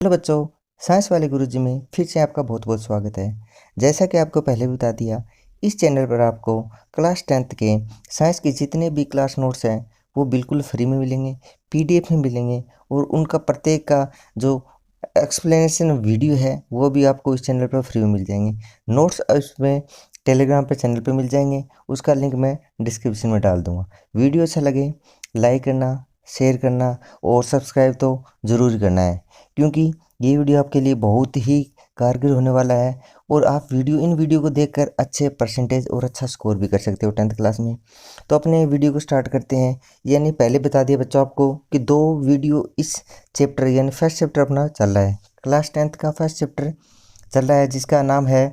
Hello बच्चों, science वाले गुरुजी में फिर से आपका बहुत बहुत स्वागत है। जैसा कि आपको पहले बता दिया, इस चैनल पर आपको क्लास 10th के साइंस के जितने भी क्लास नोट्स हैं वो बिल्कुल फ्री में मिलेंगे, पीडीएफ में मिलेंगे और उनका प्रत्येक का जो एक्सप्लेनेशन वीडियो है वो भी आपको इस चैनल पर फ्री में मिल जाएंगे। नोट्स उसमें टेलीग्राम पर चैनल पर मिल जाएंगे, उसका लिंक मैं डिस्क्रिप्शन में डाल दूँगा। वीडियो अच्छा लगे लाइक करना, शेयर करना और सब्सक्राइब तो ज़रूर करना है, क्योंकि ये वीडियो आपके लिए बहुत ही कारगर होने वाला है और आप इन वीडियो को देखकर अच्छे परसेंटेज और अच्छा स्कोर भी कर सकते हो 10th क्लास में। तो अपने वीडियो को स्टार्ट करते हैं। यानी पहले बता दिया बच्चों आपको कि 2 वीडियो इस चैप्टर यानी फर्स्ट चैप्टर अपना चल रहा है। क्लास 10th का फर्स्ट चैप्टर चल रहा है जिसका नाम है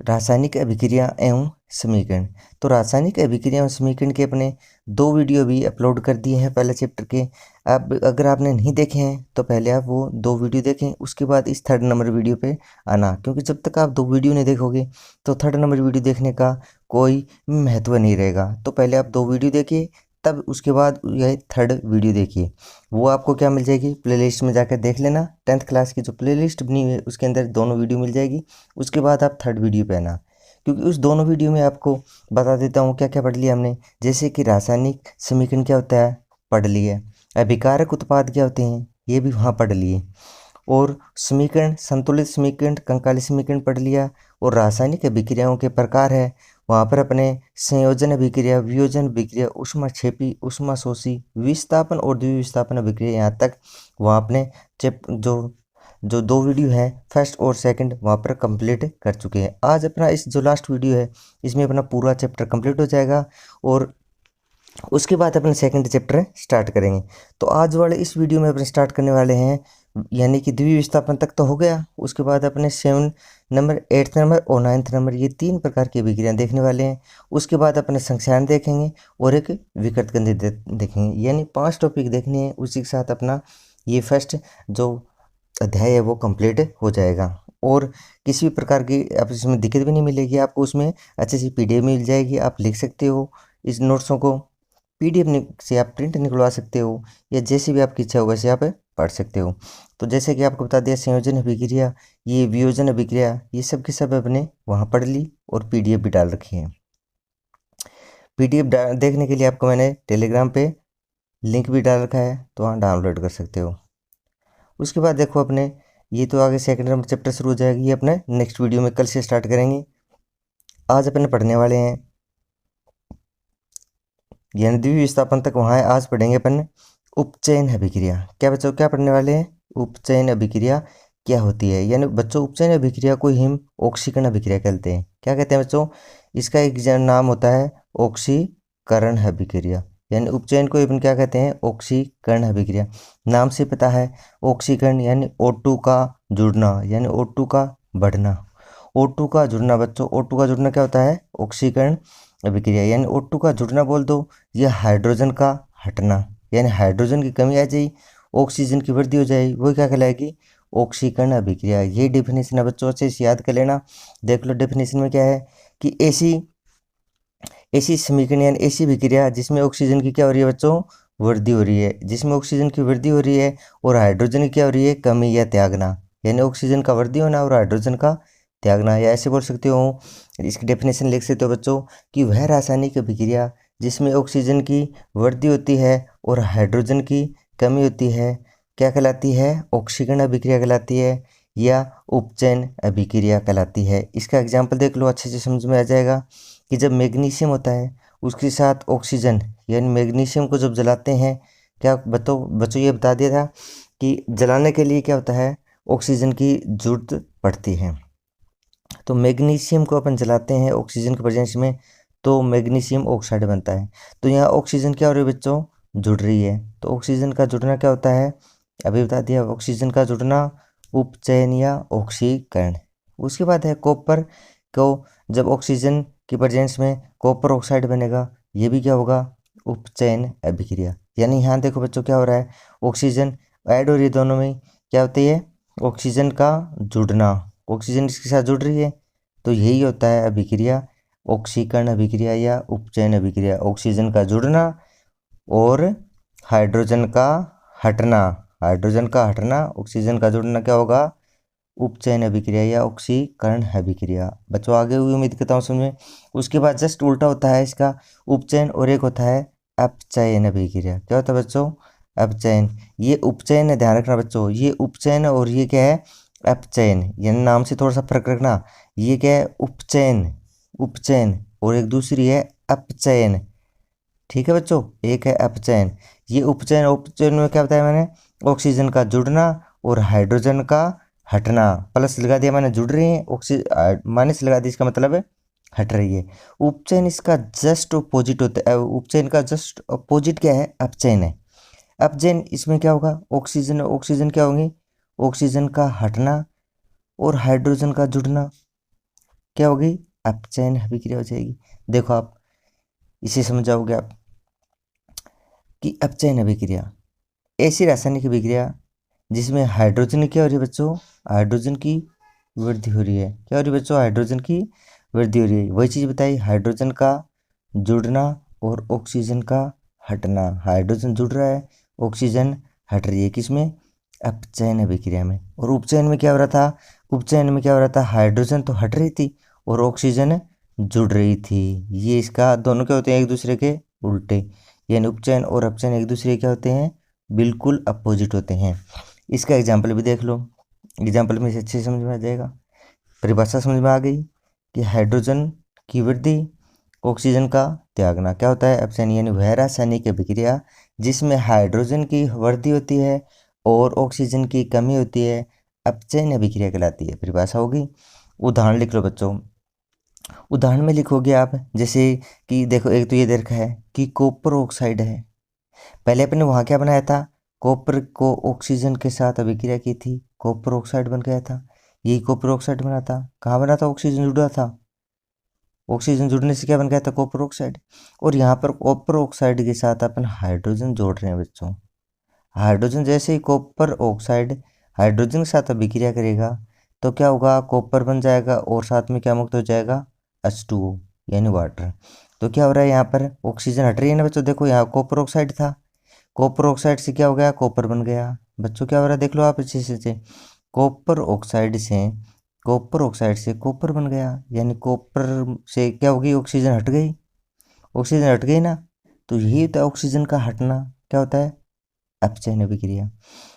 रासायनिक अभिक्रिया एवं समीकरण। तो रासायनिक अभिक्रिया एवं समीकरण के अपने 2 वीडियो भी अपलोड कर दिए हैं पहले चैप्टर के। अब अगर आपने नहीं देखे हैं तो पहले आप वो 2 वीडियो देखें, उसके बाद इस 3rd नंबर वीडियो पे आना, क्योंकि जब तक आप 2 वीडियो नहीं देखोगे तो 3rd नंबर वीडियो देखने का कोई महत्व नहीं रहेगा। तो पहले आप 2 वीडियो देखिए, तब उसके बाद यह 3rd वीडियो देखिए। वो आपको क्या मिल जाएगी, प्लेलिस्ट में जाकर देख लेना। 10th क्लास की जो प्लेलिस्ट बनी हुई है उसके अंदर दोनों वीडियो मिल जाएगी। उसके बाद आप 3rd वीडियो पे आना, क्योंकि उस दोनों वीडियो में आपको बता देता हूँ क्या क्या पढ़ लिया हमने। जैसे कि रासायनिक समीकरण क्या होता है पढ़ लिए, अभिकारक उत्पाद क्या होते हैं ये भी वहाँ पढ़ लिए, और समीकरण संतुलित समीकरण कंकाली समीकरण पढ़ लिया। और रासायनिक अभिक्रियाओं के प्रकार है वहाँ पर अपने संयोजन अभिक्रिया, वियोजन अभिक्रिया, ऊष्माक्षेपी, ऊष्माशोषी, विस्थापन और द्विविस्थापन अभिक्रिया, यहाँ तक वहाँ अपने जो 2 वीडियो है फर्स्ट और सेकंड वहाँ पर कंप्लीट कर चुके हैं। आज अपना इस जो लास्ट वीडियो है इसमें अपना पूरा चैप्टर कंप्लीट हो जाएगा और उसके बाद अपने सेकंड चैप्टर स्टार्ट करेंगे। तो आज वाले इस वीडियो में अपने स्टार्ट करने वाले हैं, यानी कि द्विविस्थापन तक तो हो गया। उसके बाद अपने 7 नंबर, 8th नंबर और 9th नंबर ये 3 प्रकार की अभिक्रियाएं देखने वाले हैं। उसके बाद अपने संख्याएं देखेंगे और एक विकृत गंधि देखेंगे, यानी 5 टॉपिक देखने हैं। उसी के साथ अपना ये फर्स्ट जो अध्याय है वो कंप्लीट हो जाएगा और किसी भी प्रकार की आप इसमें दिक्कत भी नहीं मिलेगी आपको। उसमें अच्छी सी पीडीएफ मिल जाएगी, आप लिख सकते हो इस नोट्सों को। पीडीएफ से आप प्रिंट निकलवा सकते हो या जैसे भी आपकी इच्छा हो वैसे आप पढ़ सकते हो। तो जैसे कि आपको बता दिया संयोजन अभिक्रिया, ये वियोजन अभिक्रिया, ये सब के सब अपने वहाँ पढ़ ली और पीडीएफ भी डाल रखी है। पीडीएफ देखने के लिए आपको मैंने टेलीग्राम पे लिंक भी डाल रखा है, तो वहाँ डाउनलोड कर सकते हो। उसके बाद देखो अपने ये तो आगे सेकंड नंबर चैप्टर शुरू हो जाएगी, ये अपने नेक्स्ट वीडियो में कल से स्टार्ट करेंगे। आज अपने पढ़ने वाले हैं यानी द्विविस्थापन तक वहाँ है। आज पढ़ेंगे अपन उपचयन अभिक्रिया। क्या बच्चों क्या पढ़ने वाले हैं, उपचयन अभिक्रिया क्या होती है। यानी बच्चों उपचयन अभिक्रिया को हम ऑक्सीकरण अभिक्रिया कहते हैं। क्या कहते हैं बच्चों, इसका एक नाम होता है ऑक्सीकरण अभिक्रिया, यानी उपचयन को अपन क्या कहते हैं, ऑक्सीकरण अभिक्रिया। नाम से पता है ऑक्सीकरण यानी O2 का जुड़ना, यानी O2 का बढ़ना। O2 का जुड़ना बच्चों, O2 का जुड़ना क्या होता है, ऑक्सीकरण अभिक्रिया। यानी O2 का जुड़ना बोल दो, यह हाइड्रोजन का हटना, यानी हाइड्रोजन की कमी आ जाए, ऑक्सीजन की वृद्धि हो जाए, वो क्या कहलाएगी, ऑक्सीकरण अभिक्रिया। ये डेफिनेशन है बच्चों, अच्छे से याद कर लेना। देख लो डेफिनेशन में क्या है कि ऐसी समीकरण यानी ऐसी अभिक्रिया जिसमें ऑक्सीजन की क्या हो रही है बच्चों, वृद्धि हो रही है, जिसमें ऑक्सीजन की वृद्धि हो रही है और हाइड्रोजन की क्या हो रही है, कमी या त्यागना। यानी ऑक्सीजन का वृद्धि होना और हाइड्रोजन का त्यागना, या ऐसे बोल सकते हो, इसकी डेफिनेशन लिख सकते हो बच्चों कि वह रासायनिक अभिक्रिया जिसमें ऑक्सीजन की वृद्धि होती है और हाइड्रोजन की कमी होती है क्या कहलाती है, ऑक्सीकरण अभिक्रिया कहलाती है या उपचयन अभिक्रिया कहलाती है। इसका एग्जाम्पल देख लो, अच्छे से समझ में आ जाएगा कि जब मैग्नीशियम होता है उसके साथ ऑक्सीजन, यानी मैग्नीशियम को जब जलाते हैं, क्या बच्चों ये बता दिया था कि जलाने के लिए क्या होता है, ऑक्सीजन की जरूरत पड़ती है। तो मैग्नीशियम को अपन जलाते हैं ऑक्सीजन के प्रेजेंस में, तो मैग्नीशियम ऑक्साइड बनता है। तो यहाँ ऑक्सीजन क्या हो रही है बच्चों, जुड़ रही है। तो ऑक्सीजन का जुड़ना क्या होता है, अभी बता दिया, ऑक्सीजन का जुड़ना उपचयन या ऑक्सीकरण। उसके बाद है कॉपर को जब ऑक्सीजन की प्रेजेंस में कॉपर ऑक्साइड बनेगा, ये भी क्या होगा, उपचयन अभिक्रिया। यानी यहाँ देखो बच्चों क्या हो रहा है, ऑक्सीजन ऐड हो रही है दोनों में, क्या होती है, ऑक्सीजन का जुड़ना, ऑक्सीजन इसके साथ जुड़ रही है, तो यही होता है अभिक्रिया, ऑक्सीकरण अभिक्रिया या उपचयन अभिक्रिया। ऑक्सीजन का जुड़ना और हाइड्रोजन का हटना, हाइड्रोजन का हटना, ऑक्सीजन का जुड़ना क्या होगा, उपचयन अभिक्रिया या ऑक्सीकरण अभिक्रिया। बच्चों आगे हुई उम्मीद करता हूँ समझ में। उसके बाद जस्ट उल्टा होता है इसका, उपचयन और एक होता है अपचयन अभिक्रिया। क्या होता है बच्चों, अपचयन। ये उपचयन है, ध्यान रखना बच्चों, ये उपचयन और ये क्या है, अपचयन। यानी नाम से थोड़ा सा फर्क रखना। ये क्या है, उपचयन, उपचयन, और एक दूसरी है अपचयन। ठीक है बच्चों, एक है अपचयन। ये उपचयन, उपचयन में क्या बताया मैंने, ऑक्सीजन का जुड़ना और हाइड्रोजन का हटना। प्लस लगा दिया मैंने, जुड़ रही है, माइनस लगा दिया, इसका मतलब है हट रही है। उपचयन इसका जस्ट अपोजिट होता है, उपचयन का जस्ट अपोजिट क्या है, अपचयन है। अपचयन इसमें क्या होगा, ऑक्सीजन ऑक्सीजन क्या होंगे, ऑक्सीजन का हटना और हाइड्रोजन का जुड़ना क्या होगी, अपचयन अभिक्रिया हो जाएगी। देखो आप इसे समझ जाओगे आप कि अपचयन अभिक्रिया ऐसी रासायनिक अभिक्रिया जिसमें हाइड्रोजन क्या हो रही है बच्चों, हाइड्रोजन की वृद्धि हो रही है। क्या हो रही है बच्चों, हाइड्रोजन की वृद्धि हो रही है। वही चीज़ बताई, हाइड्रोजन का जुड़ना और ऑक्सीजन का हटना। हाइड्रोजन जुड़ रहा है, ऑक्सीजन हट रही है, किसमें, अपचयन अभिक्रिया में। और उपचयन में क्या हो रहा था, उपचयन में क्या हो रहा था, हाइड्रोजन तो हट रही थी और ऑक्सीजन जुड़ रही थी। ये इसका दोनों क्या होते हैं, एक दूसरे के उल्टे। यानी उपचयन और अपचयन एक दूसरे क्या होते हैं, बिल्कुल अपोजिट होते हैं। इसका एग्जाम्पल भी देख लो, एग्जाम्पल में से अच्छे से समझ में आ जाएगा। परिभाषा समझ में आ गई कि हाइड्रोजन की वृद्धि, ऑक्सीजन का त्यागना क्या होता है, अपचयन। यानी वह रासायनिक अभिक्रिया जिसमें हाइड्रोजन की वृद्धि होती है और ऑक्सीजन की कमी होती है, अपचयन अभिक्रिया कहलाती है। परिभाषा होगी। उदाहरण लिख लो बच्चों, उदाहरण में लिखोगे आप, जैसे कि देखो एक तो ये दे रखा है कि कॉपर ऑक्साइड है। पहले अपने वहाँ क्या बनाया था, कॉपर को ऑक्सीजन के साथ अभिक्रिया की थी, कॉपर ऑक्साइड बन गया था। यही कॉपर ऑक्साइड बना था, कहाँ बना था, ऑक्सीजन जुड़ा था, ऑक्सीजन जुड़ने से क्या बन गया था, कॉपर ऑक्साइड। और यहाँ पर कॉपर ऑक्साइड के साथ अपन हाइड्रोजन जोड़ रहे हैं बच्चों। हाइड्रोजन जैसे ही कॉपर ऑक्साइड हाइड्रोजन के साथ अभिक्रिया करेगा तो क्या होगा, कॉपर बन जाएगा और साथ में क्या मुक्त हो जाएगा, H2O यानी वाटर। तो क्या हो रहा है, यहाँ पर ऑक्सीजन हट रही है ना बच्चों। देखो यहाँ कॉपर ऑक्साइड था, कॉपर ऑक्साइड से क्या हो गया, कॉपर बन गया। बच्चों क्या हो रहा है, देख लो आप अच्छे से, कॉपर ऑक्साइड से, कॉपर ऑक्साइड से कॉपर बन गया। यानी कॉपर से क्या होगी, ऑक्सीजन हट गई, ऑक्सीजन हट गई ना। तो यही होता है ऑक्सीजन का हटना, क्या होता है, अपचयन अभिक्रिया।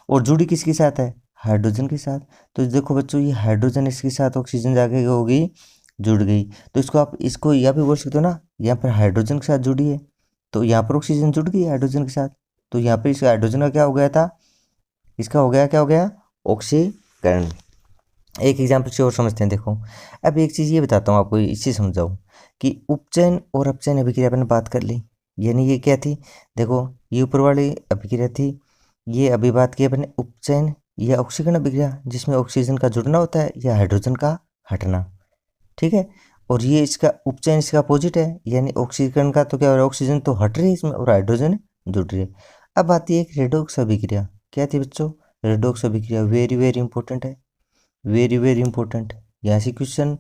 और जुड़ी किसके साथ है, हाइड्रोजन के साथ। तो देखो बच्चों, ये हाइड्रोजन इसके साथ ऑक्सीजन जाके होगी, जुड़ गई। तो इसको आप इसको यह भी बोल सकते हो ना, यहाँ पर हाइड्रोजन के साथ जुड़ी है तो यहाँ पर ऑक्सीजन जुड़ गई हाइड्रोजन के साथ। तो यहाँ पर इस हाइड्रोजन का क्या हो गया था, इसका हो गया, क्या हो गया, ऑक्सीकरण। एक एग्जाम्पल से और समझते हैं। देखो अब एक चीज़ ये बताता हूँ आपको, इसी समझाओ कि उपचयन और अपचयन अभिक्रिया मैंने बात कर ली। यानी ये क्या थी, देखो ये ऊपर वाली अभिक्रिया थी, ये अभी बात की अपने उपचयन या ऑक्सीकरण अभिक्रिया जिसमें ऑक्सीजन का जुड़ना होता है या हाइड्रोजन का हटना। ठीक है, और ये इसका उपचयन इसका अपोजिट है, यानी ऑक्सीकरण का तो क्या हो रहा है, ऑक्सीजन तो हट रही है इसमें और हाइड्रोजन जुड़ रही है। अब आती है एक रेडॉक्स अभिक्रिया। क्या थी बच्चों, रेडॉक्स अभिक्रिया वेरी वेरी इंपॉर्टेंट है, वेरी वेरी इंपॉर्टेंट। यहाँ से क्वेश्चन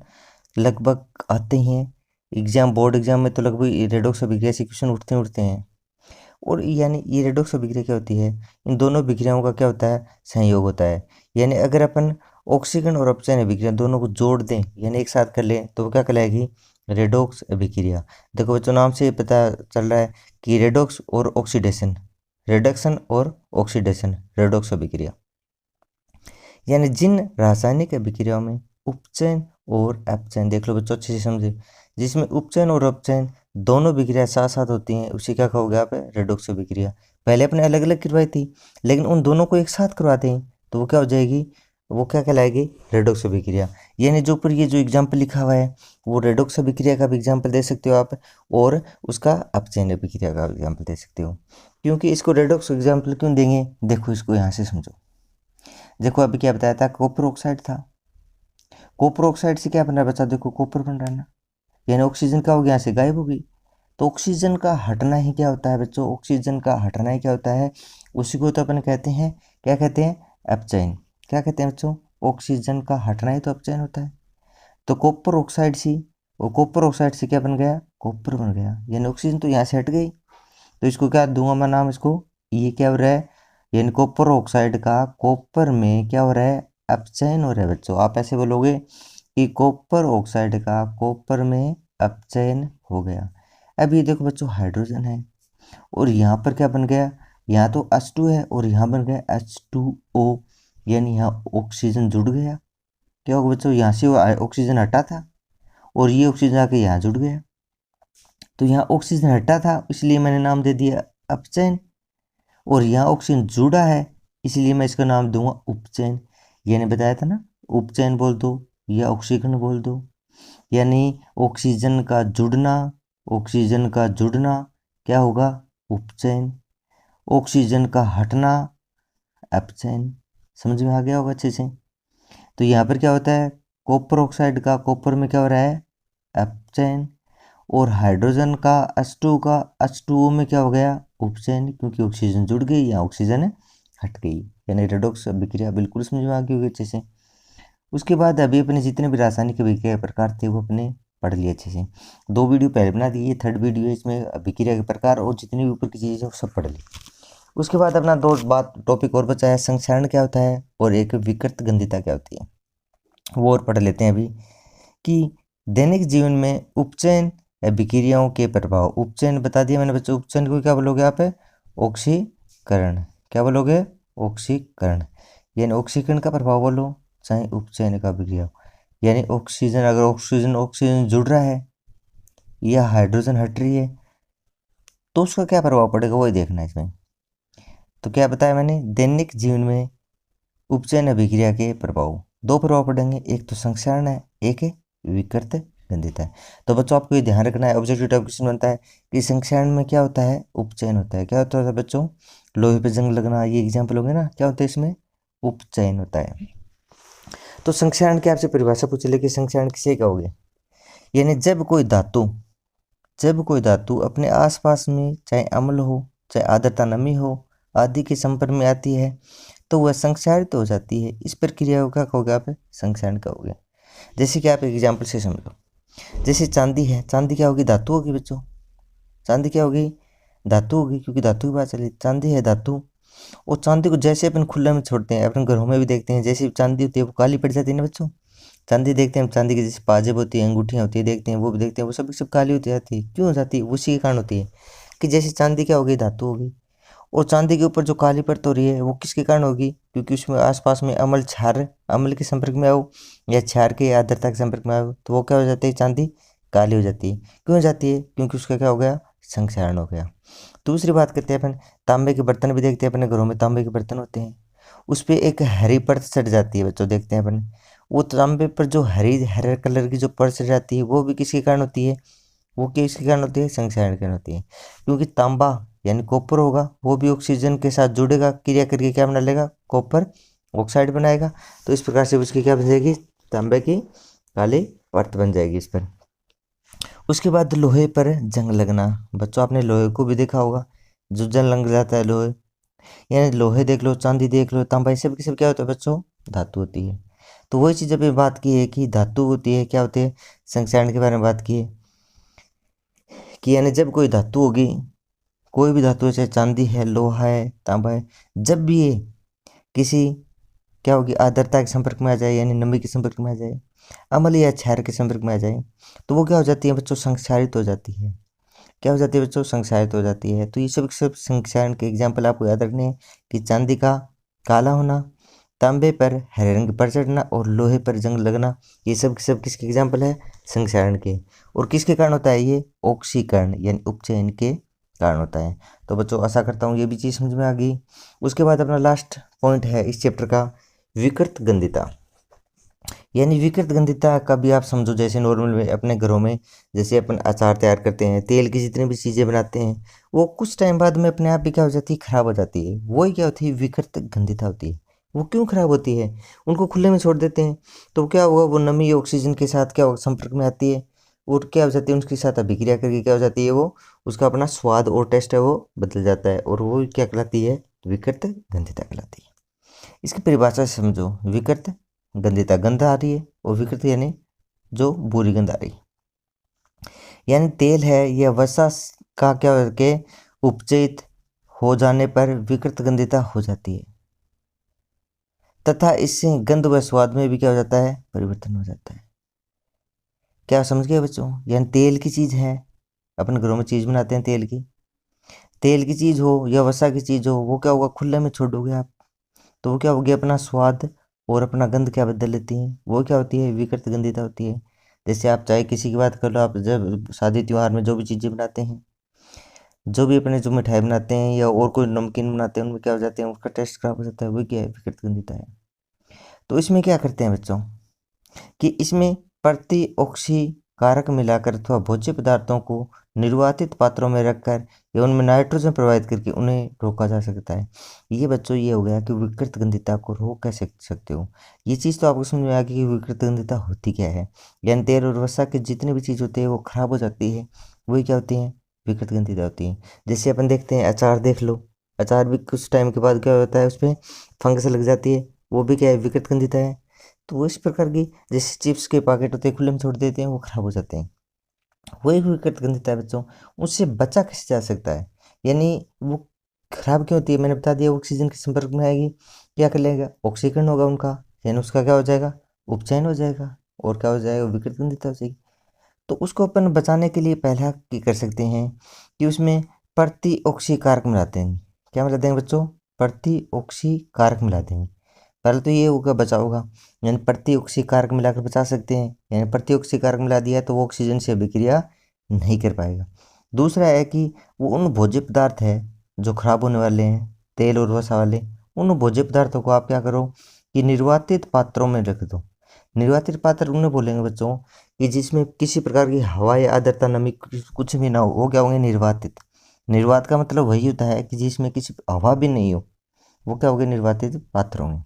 लगभग आते हैं एग्जाम, बोर्ड एग्जाम में तो लगभग रेडॉक्स अभिक्रिया से क्वेश्चन उठते हैं। और यानी ये रेडॉक्स अभिक्रिया क्या होती है, इन दोनों अभिक्रियाओं का क्या होता है, संयोग होता है। यानी अगर अपन ऑक्सीकरण और अपचयन अभिक्रिया दोनों को जोड़ दें यानी एक साथ कर लें तो वो क्या कहलाएगी, रेडॉक्स अभिक्रिया। देखो बच्चों नाम से पता चल रहा है कि रेडॉक्स और ऑक्सीडेशन, रिडक्शन और ऑक्सीडेशन, रेडॉक्स अभिक्रिया। यानी जिन रासायनिक अभिक्रियाओं में उपचयन और अपचयन, देख लो बच्चों अच्छे से समझे, जिसमें उपचयन और अपचयन दोनों अभिक्रिया साथ साथ होती हैं उसी क्या कहोगे आप, रेडॉक्स अभिक्रिया। पहले अपने अलग अलग करवाई थी लेकिन उन दोनों को एक साथ करवाते हैं तो वो क्या हो जाएगी, वो क्या कहलाएगी, रेडॉक्स अभिक्रिया। यानी जो ऊपर ये जो एग्जाम्पल लिखा हुआ है वो रेडॉक्स अभिक्रिया का भी एग्जाम्पल दे सकते हो आप और उसका अपचयन अभिक्रिया का एग्जाम्पल दे सकते हो। क्योंकि इसको रेडॉक्स एग्जाम्पल क्यों देंगे, देखो इसको यहाँ से समझो। देखो अभी क्या बताया था, कॉपर ऑक्साइड था, कॉपर ऑक्साइड से क्या बन रहा है बच्चा, देखो कॉपर बन रहा है ना। यानी ऑक्सीजन का हो गया, यहाँ से गायब हो गई। तो ऑक्सीजन का हटना ही क्या होता है बच्चों, ऑक्सीजन का हटना ही क्या होता है, उसी को तो अपन कहते हैं, क्या कहते हैं, अपचयन। क्या कहते हैं बच्चों, ऑक्सीजन का हटना ही तो अपचयन होता है। तो कॉपर ऑक्साइड सी, और कॉपर ऑक्साइड से क्या बन गया, कॉपर बन गया। यानी ऑक्सीजन तो यहाँ से हट गई तो इसको क्या दूंगा मैं नाम, इसको ये क्या हो रहा है, यानी कॉपर ऑक्साइड का कॉपर में क्या हो रहा है, अपचयन हो रहा है बच्चों। आप ऐसे बोलोगे कि कॉपर ऑक्साइड का कॉपर में अपचयन हो गया। अब ये देखो बच्चों, हाइड्रोजन है और यहाँ पर क्या बन गया, यहाँ तो H2 है और यहाँ बन गया H2O, यानी यहाँ ऑक्सीजन जुड़ गया। क्या होगा बच्चों, यहाँ से ऑक्सीजन हटा था और ये ऑक्सीजन आके यहाँ जुड़ गया, तो यहाँ ऑक्सीजन हटा था इसलिए मैंने नाम दे दिया अपचयन, और यहाँ ऑक्सीजन जुड़ा है इसलिए मैं इसका नाम दूंगा उपचयन। यानी बताया था ना, उपचयन बोल दो या ऑक्सीकरण बोल दो, यानी ऑक्सीजन का जुड़ना, ऑक्सीजन का जुड़ना क्या होगा, उपचयन, ऑक्सीजन का हटना अपचयन। समझ में आ गया होगा अच्छे से। तो यहाँ पर क्या होता है, कॉपर ऑक्साइड का कॉपर में क्या हो रहा है, अपचयन, और हाइड्रोजन का H2 का H2O में क्या हो गया, उपचयन, क्योंकि ऑक्सीजन जुड़ गई या ऑक्सीजन हट गई, यानी रेडॉक्स अभिक्रिया बिल्कुल समझ में आ गई होगी अच्छे से। उसके बाद अभी अपने जितने भी रासायनिक अभिक्रिया के प्रकार थे वो अपने पढ़ लिए अच्छे से। 2 वीडियो पहले बना दिए, थर्ड वीडियो इसमें अभिक्रिया के प्रकार और जितने भी ऊपर की चीज़ें वो सब पढ़ ली। उसके बाद अपना 2 बात टॉपिक और बचा है, संक्षारण क्या होता है और एक विकृत गंधिता क्या होती है, वो और पढ़ लेते हैं अभी। कि दैनिक जीवन में उपचयन अभिक्रियाओं के प्रभाव, उपचयन बता दिया मैंने बच्चों, उपचयन को क्या बोलोगे आप, ऑक्सीकरण, क्या बोलोगे, ऑक्सीकरण, यानी ऑक्सीकरण का प्रभाव बोलो चाहे उपचयन का अभिक्रिया हो, यानी ऑक्सीजन, अगर ऑक्सीजन जुड़ रहा है या हाइड्रोजन हट रही है तो उसका क्या प्रभाव पड़ेगा वही देखना है इसमें। तो क्या बताया मैंने, दैनिक जीवन में उपचयन अभिक्रिया के प्रभाव, 2 प्रभाव पड़ेंगे, एक तो संक्षारण है, एक है विकृत गंधिता है। तो बच्चों आपको ये ध्यान रखना है, ऑब्जेक्टिव टाइप क्वेश्चन बनता है कि संक्षारण में क्या होता है, उपचयन होता है। क्या होता है बच्चों, लोहे पे जंग लगना, ये एग्जाम्पल हो गया ना, क्या होता है इसमें, उपचयन होता है। तो संक्षारण की आपसे परिभाषा पूछ ले कि संक्षारण किसे कहोगे, यानी जब कोई धातु अपने आसपास में चाहे अम्ल हो चाहे आर्द्रता नमी हो आदि के संपर्क में आती है तो वह संक्षारित हो जाती है। इस प्रक्रिया को क्या कहोगे आप, संक्षारण कहोगे। जैसे कि आप एक एग्जाम्पल से समझो, जैसे चांदी है, चांदी क्या होगी, धातु होगी बच्चों, चांदी क्या होगी, धातु होगी, क्योंकि धातु की बात चली, चांदी है धातु। और चांदी को जैसे अपन खुले में छोड़ते हैं, अपने घरों में भी देखते हैं, जैसे चांदी होती है वो काली पड़ जाती है ना बच्चों। चांदी देखते हैं, चांदी की जैसे पाजेब होती है, अंगूठियाँ होती है, देखते हैं वो भी देखते हैं, वो सब काली होती जाती है। क्यों हो जाती है, उसी के कारण होती है कि जैसे चांदी क्या होगी, धातु होगी, और चांदी के ऊपर जो काली परत हो रही है वो किसके कारण होगी, क्योंकि उसमें आसपास में अम्ल के संपर्क में आओ या क्षार के आर्द्रता के संपर्क में आओ तो वो क्या हो जाती है, चांदी काली हो जाती है। क्यों हो जाती है, क्योंकि उसका क्या हो गया, संक्षारण हो गया। दूसरी बात करते हैं अपन, तांबे के बर्तन भी देखते हैं अपने घरों में, तांबे के बर्तन होते हैं, उस पर एक हरी परत चढ़ जाती है बच्चों, देखते हैं अपन, वो तांबे पर जो हरे कलर की जो परत चढ़ जाती है वो भी किसके कारण होती है, वो किसके कारण होती है, संक्षारण के कारण होती है। क्योंकि तांबा यानी कॉपर होगा वो भी ऑक्सीजन के साथ जुड़ेगा, क्रिया करके क्या बना लेगा, कॉपर ऑक्साइड बनाएगा, तो इस प्रकार से उसकी क्या बन जाएगी, तांबे की काली परत बन जाएगी इस पर। उसके बाद लोहे पर जंग लगना, बच्चों आपने लोहे को भी देखा होगा, जो जंग लग जाता है लोहे, यानी लोहे देख लो, चांदी देख लो, तांबा, ये सब की सब क्या होता है बच्चों, धातु होती है। तो वही चीज़ अभी बात की है कि धातु होती है, क्या होती है, संक्षारण के बारे में बात की है कि यानी जब कोई धातु होगी, कोई भी धातु है, चाहे चांदी है, लोहा है, तांबा है, जब भी ये किसी क्या होगी, आर्द्रता के संपर्क में आ जाए, यानी नमी के संपर्क में आ जाए, अम्ल या क्षार के संपर्क में आ जाए, तो वो क्या हो जाती है बच्चों, संक्षारित हो जाती है। क्या हो जाती है बच्चों, संक्षारित हो जाती है। तो ये सब संक्षारण के एग्जाम्पल आपको याद रखने हैं कि चांदी का काला होना, तांबे पर हरे रंग पर चढ़ना और लोहे पर जंग लगना, ये सब किसके एग्जाम्पल है, संक्षारण के। और किसके कारण होता है ये, ऑक्सीकरण यानी उपचयन के कारण होता है। तो बच्चों आशा करता हूँ ये भी चीज़ समझ में आ गई। उसके बाद अपना लास्ट पॉइंट है इस चैप्टर का, विकृत गंधिता। यानी विकृत गंधिता का भी आप समझो, जैसे नॉर्मल में अपने घरों में जैसे अपन अचार तैयार करते हैं, तेल की जितनी भी चीज़ें बनाते हैं, वो कुछ टाइम बाद में अपने आप भी क्या हो जाती है, खराब हो जाती है। वही क्या होती है, विकृत गंधिता होती है। वो क्यों खराब होती है, उनको खुले में छोड़ देते हैं तो क्या हुआ, वो नमी ऑक्सीजन के साथ क्या होगा, संपर्क में आती है और क्या हो जाती है, उनके साथ अभिक्रिया करके क्या हो जाती है, वो उसका अपना स्वाद और टेस्ट है वो बदल जाता है और वो क्या कहलाती है, विकृत गंधिता कहलाती है। इसकी परिभाषा से समझो, विकृत गंधिता, गंध आ रही है, और विकृत यानी जो बुरी गंध आ रही है, यानी तेल है या वसा का क्या करके उपचयित हो जाने पर विकृत गंधिता हो जाती है तथा इससे गंध व स्वाद में भी क्या हो जाता है, परिवर्तन हो जाता है। क्या समझ गए बच्चों? यानी तेल की चीज़ है, अपन घरों में चीज़ बनाते हैं तेल की, तेल की चीज़ हो या वसा की चीज़ हो, वो क्या होगा, खुले में छोड़ोगे आप तो वो क्या होगी, अपना स्वाद और अपना गंध क्या बदल लेती हैं, वो क्या होती है, विकृत गंधिता होती है। जैसे आप चाहे किसी की बात कर लो, आप जब शादी त्योहार में जो भी चीज़ें बनाते हैं, जो भी अपने जो मिठाई बनाते हैं या और कोई नमकीन बनाते हैं, उनमें क्या हो जाते हैं, उसका टेस्ट खराब हो जाता है, वो क्या है, विकृत गंधिता है। तो इसमें क्या करते हैं बच्चों कि इसमें प्रतिओक्सी कारक मिलाकर अथवा भोज्य पदार्थों को निर्वातित पात्रों में रखकर या उनमें नाइट्रोजन प्रवाहित करके उन्हें रोका जा सकता है। ये बच्चों ये हो गया कि विकृत गंधिता को रोक कैसे सकते हो। ये चीज़ तो आपको समझ में आ गई कि विकृत गंधिता होती क्या है। यानी तेल और वसा की जितनी भी चीज़ होती है वो खराब हो जाती है, वही क्या होती है, विकृत गंधिता होती है। जैसे अपन देखते हैं अचार देख लो, अचार भी कुछ टाइम के बाद क्या होता है, उस पर फंगस लग जाती है, वो भी क्या है, विकृत गंधिता है। तो वो इस प्रकार की, जैसे चिप्स के पैकेट होते हैं खुले में छोड़ देते हैं, वो खराब हो जाते हैं, वो एक विकृत गंधिता है बच्चों। उससे बचा कैसे जा सकता है, यानी वो खराब क्यों होती है, मैंने बता दिया, ऑक्सीजन के संपर्क में आएगी, क्या कर लेगा, ऑक्सीकरण होगा उनका, यानी उसका क्या हो जाएगा, उपचयन हो जाएगा, और क्या हो जाएगा, विकृत गंधिता हो जाएगी। तो उसको अपन बचाने के लिए पहला क्या कर सकते हैं कि उसमें प्रतिओक्सी कारक मिला देंगे। क्या मिला देंगे बच्चों, प्रतिओक्सी कारक मिला देंगे। पहले तो ये होगा बचाव होगा, यानी प्रतिओक्सी कारक मिलाकर बचा सकते हैं, यानी प्रतिओक्सी कारक मिला दिया है तो वो ऑक्सीजन से अभिक्रिया नहीं कर पाएगा। दूसरा है कि वो उन भोज्य पदार्थ है जो खराब होने वाले हैं, तेल और वसा वाले, उन भोज्य पदार्थों को आप क्या करो कि निर्वातित पात्रों में रख दो। निर्वातित पात्र उन्हें बोलेंगे बच्चों कि जिसमें किसी प्रकार की हवा या आर्द्रता नमी कुछ भी ना हो, वो क्या होंगे, निर्वातित। निर्वात का मतलब वही होता है कि जिसमें किसी हवा भी नहीं हो, वो क्या होंगे, निर्वातित पात्र होंगे।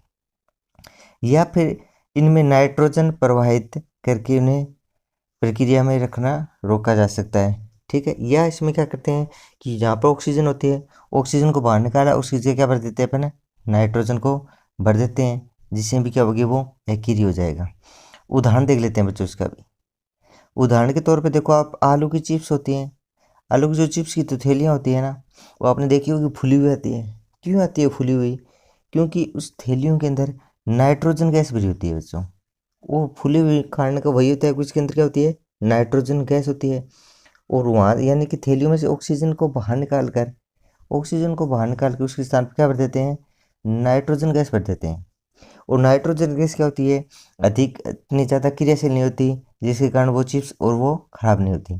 या फिर इनमें नाइट्रोजन प्रवाहित करके उन्हें प्रक्रिया में रखना रोका जा सकता है, ठीक है। या इसमें क्या करते हैं कि जहाँ पर ऑक्सीजन होती है, ऑक्सीजन को बाहर निकाला, उसकी जगह क्या भर देते हैं अपन, नाइट्रोजन को भर देते हैं, जिससे भी क्या होगी, वो एक्री हो जाएगा। उदाहरण देख लेते हैं बच्चों इसका भी। उदाहरण के तौर पे देखो, आप आलू की चिप्स होती हैं, आलू की जो चिप्स की थैलियाँ होती है ना, वो आपने देखी होगी फुली हुई आती है। क्यों आती है फुली हुई, क्योंकि उस थैलियों के अंदर नाइट्रोजन गैस भरी होती है बच्चों। वो फुली हुई कारण का वही होता है कि उसके अंदर क्या होती है, नाइट्रोजन गैस होती है। और वहाँ यानी कि थैलियों में से ऑक्सीजन को बाहर निकाल के उसके स्थान पर क्या भर देते हैं, नाइट्रोजन गैस भर देते हैं। और नाइट्रोजन गैस क्या होती है, अधिक इतनी ज़्यादा क्रियाशील नहीं होती, जिसके कारण वो चिप्स और वो खराब नहीं होती।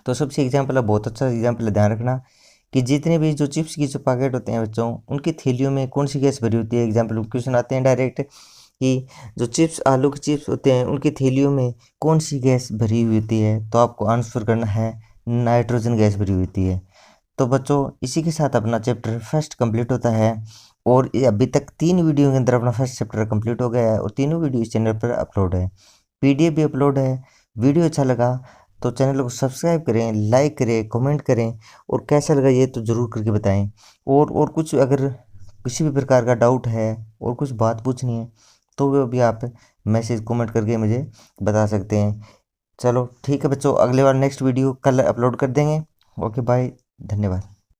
तो सबसे एग्जाम्पल है, बहुत अच्छा एग्जाम्पल है, ध्यान रखना कि जितने भी जो चिप्स की जो पैकेट होते हैं बच्चों, उनकी थैलियों में कौन सी गैस भरी होती है। एग्जाम्पल क्वेश्चन आते हैं डायरेक्ट कि जो चिप्स, आलू के चिप्स होते हैं, उनकी थैलियों में कौन सी गैस भरी हुई होती है, तो आपको आंसर करना है नाइट्रोजन गैस भरी हुई होती है। तो बच्चों इसी के साथ अपना चैप्टर फर्स्ट कंप्लीट होता है। और ये अभी तक 3 वीडियो के अंदर अपना फर्स्ट चैप्टर कंप्लीट हो गया है, और तीनों वीडियो इस चैनल पर अपलोड है, पीडीएफ भी अपलोड है। वीडियो अच्छा लगा तो चैनल को सब्सक्राइब करें, लाइक करें, कमेंट करें, और कैसा लगा ये तो ज़रूर करके बताएं। और कुछ अगर किसी भी प्रकार का डाउट है और कुछ बात पूछनी है तो वो भी आप मैसेज कमेंट करके मुझे बता सकते हैं। चलो ठीक है बच्चों, अगले बार नेक्स्ट वीडियो कल अपलोड कर देंगे। ओके बाय, धन्यवाद।